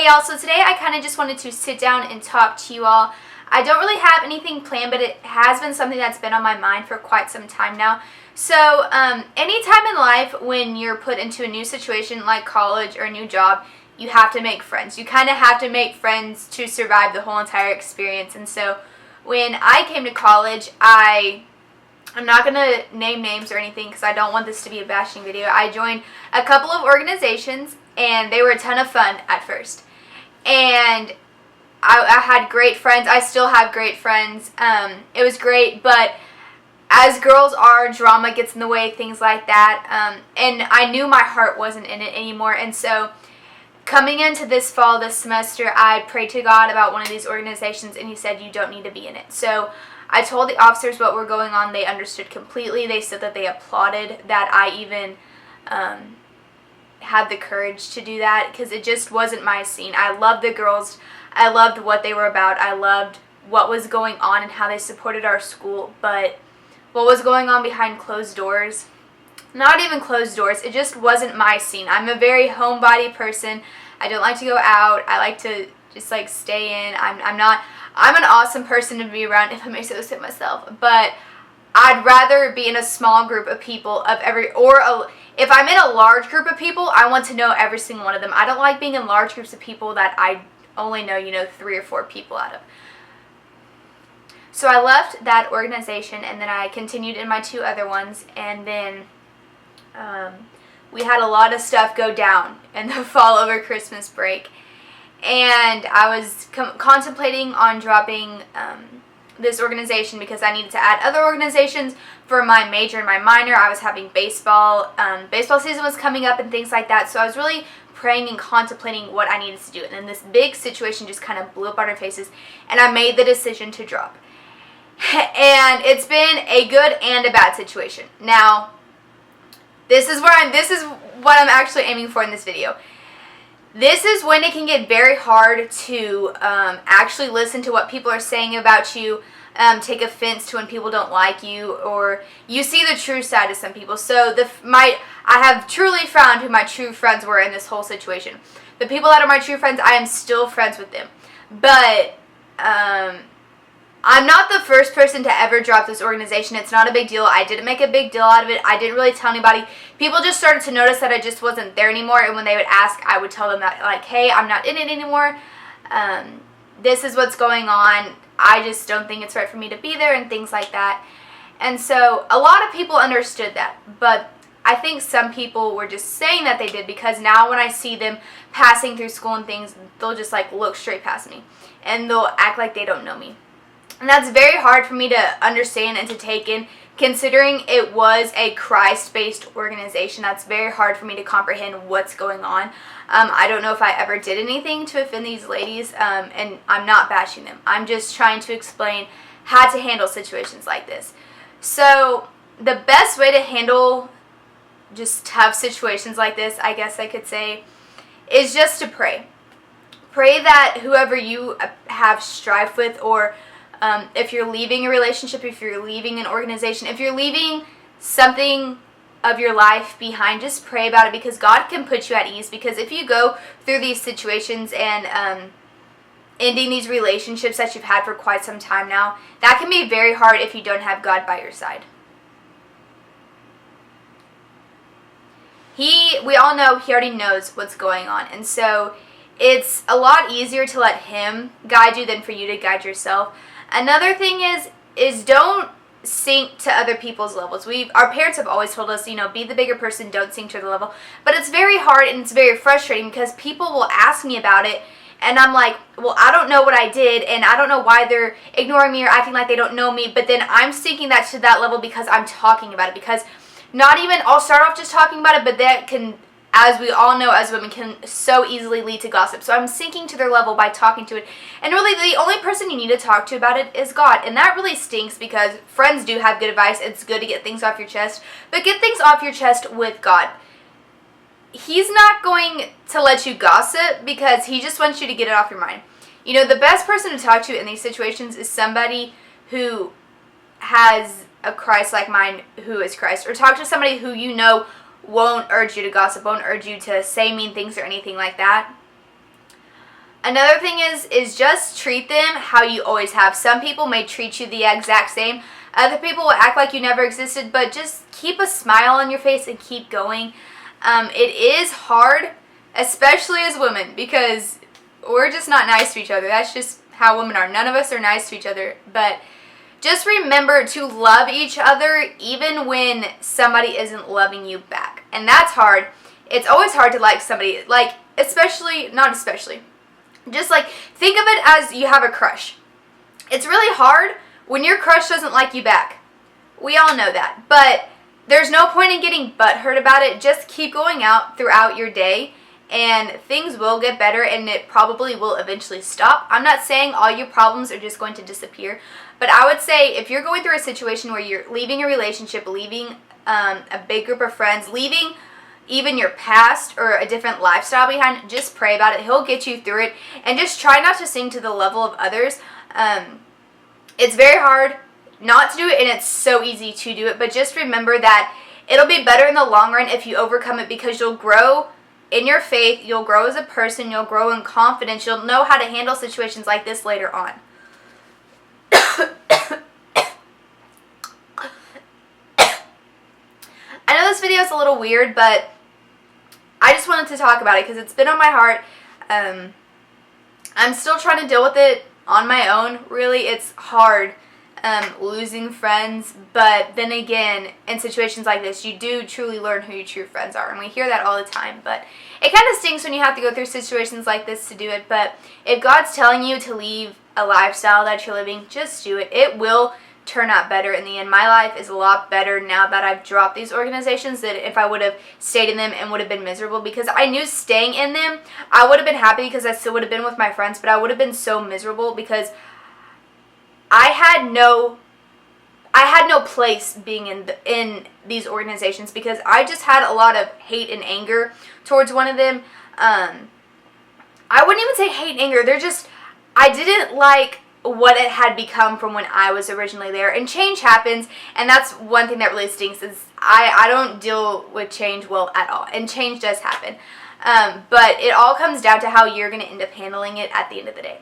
Hey y'all, so today I kind of just wanted to sit down and talk to you all. I don't really have anything planned, but it has been something that's been on my mind for quite some time now. So, anytime in life when you're put into a new situation like college or a new job, you have to make friends. You kind of have to make friends to survive the whole entire experience. And so, when I came to college, I'm not going to name names or anything because I don't want this to be a bashing video. I joined a couple of organizations and they were a ton of fun at first. And I had great friends. I still have great friends. It was great, but as girls are, drama gets in the way, things like that. And I knew my heart wasn't in it anymore. And so coming into this fall, this semester, I prayed to God about one of these organizations and he said, you don't need to be in it. So I told the officers what were going on. They understood completely. They said that they applauded that I even had the courage to do that because it just wasn't my scene. I loved the girls. I loved what they were about. I loved what was going on and how they supported our school. But what was going on behind closed doors, not even closed doors, it just wasn't my scene. I'm a very homebody person. I don't like to go out. I like to just like stay in. I'm an awesome person to be around if I may so say myself. But I'd rather be in a small group of people if I'm in a large group of people, I want to know every single one of them. I don't like being in large groups of people that I only know, 3 or 4 people out of. So I left that organization and then I continued in my 2 other ones, and then we had a lot of stuff go down in the fall over Christmas break. And I was contemplating on dropping this organization because I needed to add other organizations for my major and my minor. I was having baseball. Baseball season was coming up and things like that. So I was really praying and contemplating what I needed to do. And then this big situation just kind of blew up on our faces. And I made the decision to drop. And it's been a good and a bad situation. Now, this is what I'm actually aiming for in this video. This is when it can get very hard to actually listen to what people are saying about you, take offense to when people don't like you, or you see the true side of some people. So I have truly found who my true friends were in this whole situation. The people that are my true friends, I am still friends with them. But I'm not the first person to ever drop this organization. It's not a big deal. I didn't make a big deal out of it. I didn't really tell anybody. People just started to notice that I just wasn't there anymore. And when they would ask, I would tell them that, like, hey, I'm not in it anymore. This is what's going on. I just don't think it's right for me to be there and things like that. And so a lot of people understood that. But I think some people were just saying that they did because now when I see them passing through school and things, they'll just, like, look straight past me. And they'll act like they don't know me. And that's very hard for me to understand and to take in, considering it was a Christ-based organization. That's very hard for me to comprehend what's going on. I don't know if I ever did anything to offend these ladies, and I'm not bashing them. I'm just trying to explain how to handle situations like this. So the best way to handle just tough situations like this, I guess I could say, is just to pray. Pray that whoever you have strife with, or if you're leaving a relationship, if you're leaving an organization, if you're leaving something of your life behind, just pray about it because God can put you at ease. Because if you go through these situations and ending these relationships that you've had for quite some time now, that can be very hard if you don't have God by your side. We all know He already knows what's going on. And so it's a lot easier to let Him guide you than for you to guide yourself. Another thing is don't sink to other people's levels. Our parents have always told us, be the bigger person, don't sink to their level. But it's very hard and it's very frustrating because people will ask me about it and I'm like, well, I don't know what I did and I don't know why they're ignoring me or acting like they don't know me. But then I'm sinking that to that level because I'm talking about it. Because I'll start off just talking about it, but that can, as we all know as women, can so easily lead to gossip. So I'm sinking to their level by talking to it. And really, the only person you need to talk to about it is God. And that really stinks because friends do have good advice. It's good to get things off your chest. But get things off your chest with God. He's not going to let you gossip because He just wants you to get it off your mind. The best person to talk to in these situations is somebody who has a Christ-like mind, who is Christ. Or talk to somebody who won't urge you to gossip, won't urge you to say mean things or anything like that. Another thing is just treat them how you always have. Some people may treat you the exact same. Other people will act like you never existed, but just keep a smile on your face and keep going. It is hard, especially as women, because we're just not nice to each other. That's just how women are. None of us are nice to each other. But just remember to love each other even when somebody isn't loving you back. And that's hard. It's always hard to like somebody, like not especially. Just like think of it as you have a crush. It's really hard when your crush doesn't like you back. We all know that. But there's no point in getting butthurt about it. Just keep going out throughout your day and things will get better, and it probably will eventually stop. I'm not saying all your problems are just going to disappear, but I would say if you're going through a situation where you're leaving a relationship, leaving a big group of friends, leaving even your past or a different lifestyle behind, just pray about it. He'll get you through it, and just try not to sink to the level of others. It's very hard not to do it, and it's so easy to do it, but just remember that it'll be better in the long run if you overcome it, because you'll grow in your faith, you'll grow as a person, you'll grow in confidence, you'll know how to handle situations like this later on. I know this video is a little weird, but I just wanted to talk about it because it's been on my heart. I'm still trying to deal with it on my own. Really, it's hard losing friends, but then again, in situations like this, you do truly learn who your true friends are, and we hear that all the time. But it kind of stinks when you have to go through situations like this to do it. But if God's telling you to leave a lifestyle that you're living, just do it. It will turn out better in the end. My life is a lot better now that I've dropped these organizations than if I would have stayed in them and would have been miserable, because I knew staying in them, I would have been happy because I still would have been with my friends, but I would have been so miserable because I had no place being in these organizations, because I just had a lot of hate and anger towards one of them. I wouldn't even say hate and anger. I didn't like what it had become from when I was originally there. And change happens, and that's one thing that really stinks, is I don't deal with change well at all, and change does happen. But it all comes down to how you're going to end up handling it at the end of the day.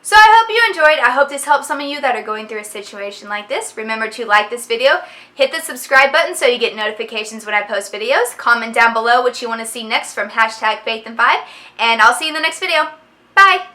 So I hope you enjoyed. I hope this helps some of you that are going through a situation like this. Remember to like this video, hit the subscribe button so you get notifications when I post videos. Comment down below what you want to see next from #FaithIn5, and I'll see you in the next video. Bye!